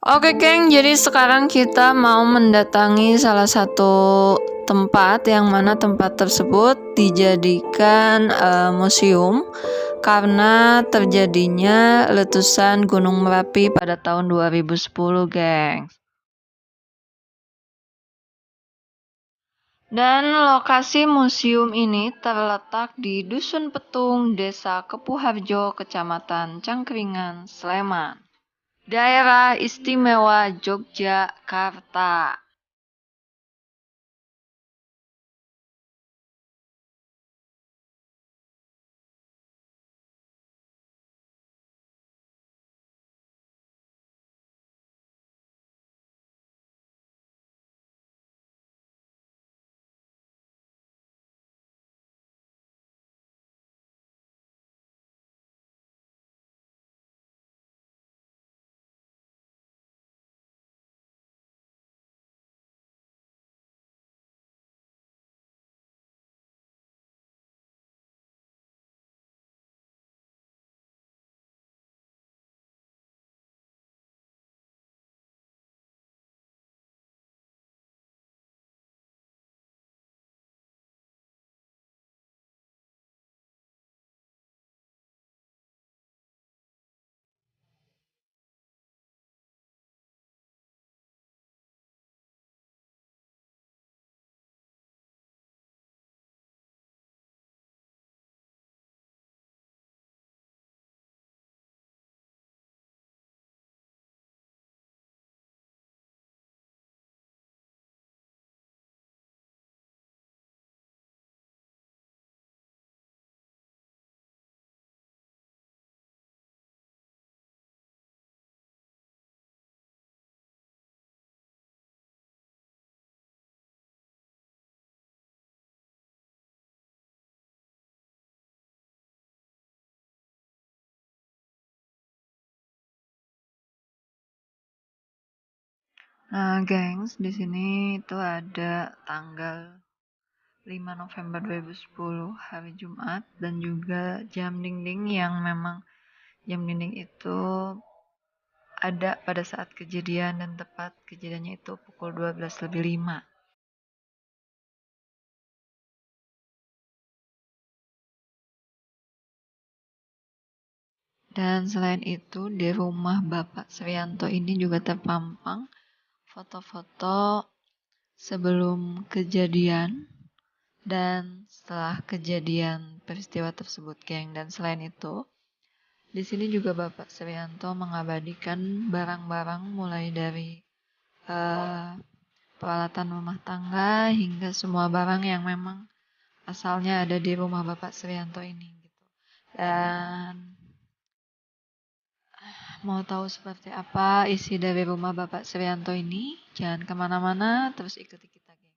Oke, geng, jadi sekarang kita mau mendatangi salah satu tempat yang mana tempat tersebut dijadikan museum karena terjadinya letusan Gunung Merapi pada tahun 2010, geng. Dan lokasi museum ini terletak di Dusun Petung, Desa Kepuharjo, Kecamatan Cangkringan, Sleman, Daerah Istimewa Yogyakarta. Nah, gengs, di sini itu ada tanggal 5 November 2010 hari Jumat dan juga jam dinding yang memang jam dinding itu ada pada saat kejadian dan tepat kejadiannya itu pukul 12:05. Dan selain itu di rumah Bapak Srianto ini juga terpampang foto-foto sebelum kejadian dan setelah kejadian peristiwa tersebut, geng. Dan selain itu, di sini juga Bapak Srianto mengabadikan barang-barang mulai dari eh, peralatan rumah tangga hingga semua barang yang memang asalnya ada di rumah Bapak Srianto ini gitu. Dan mau tahu seperti apa isi dari rumah Bapak Srianto ini? Jangan kemana-mana, terus ikuti kita, geng.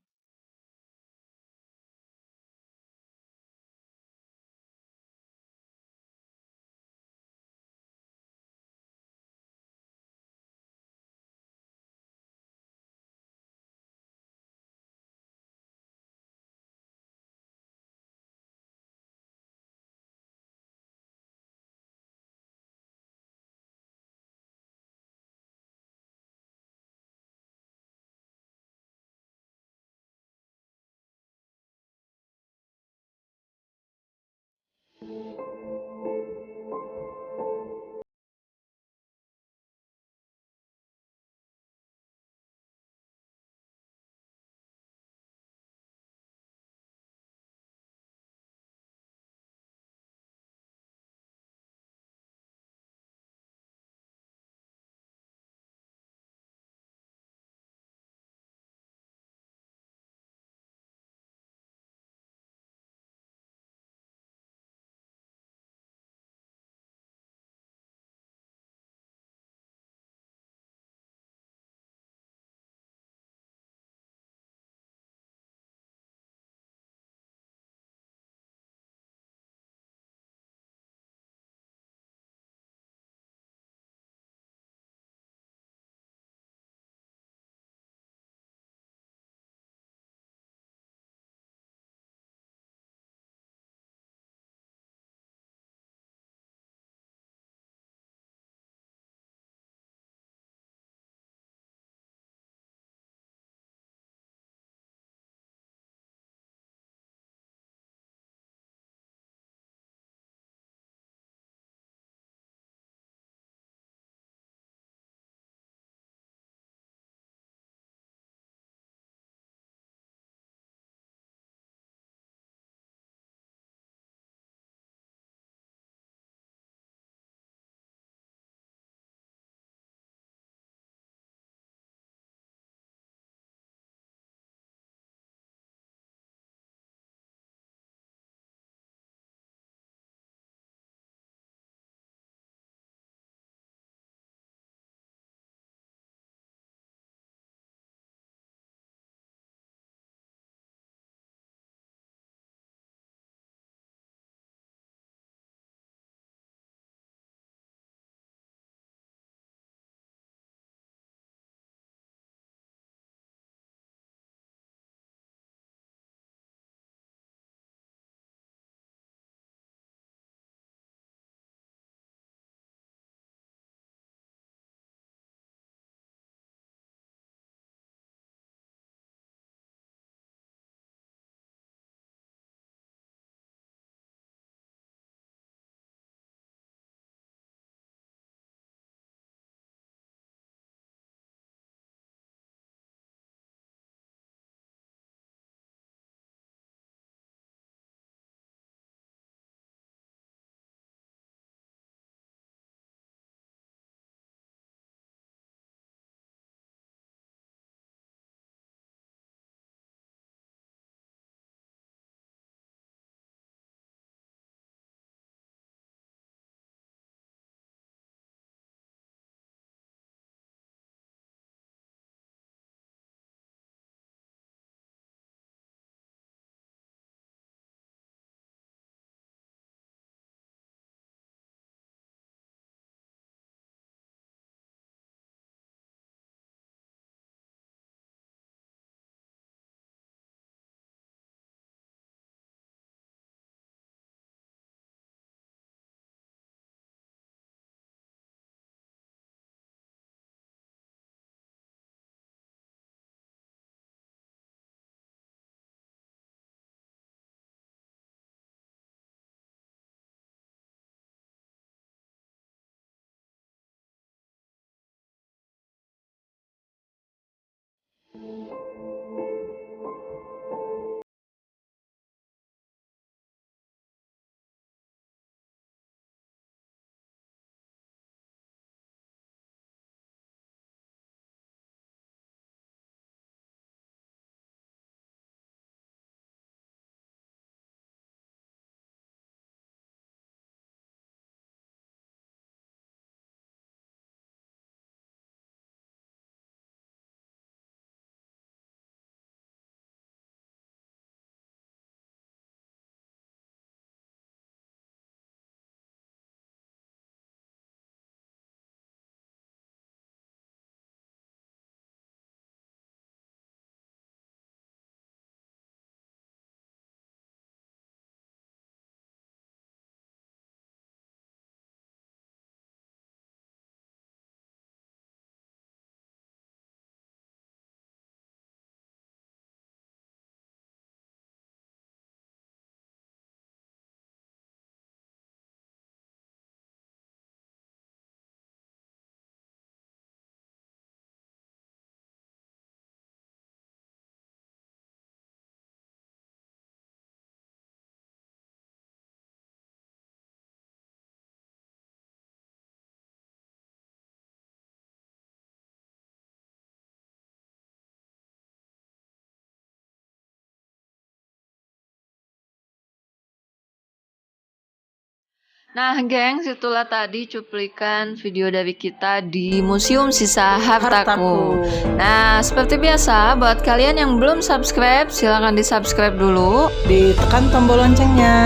Nah, gengs, itulah tadi cuplikan video dari kita di Museum Sisa Hartaku. Nah, seperti biasa, buat kalian yang belum subscribe, silahkan di-subscribe dulu. Ditekan tombol loncengnya,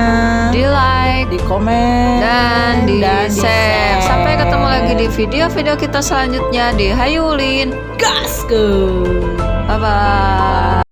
Di-like, di komen, dan di-share. Sampai ketemu lagi di video-video kita selanjutnya di Hayulin. Gaskeun. Bye-bye.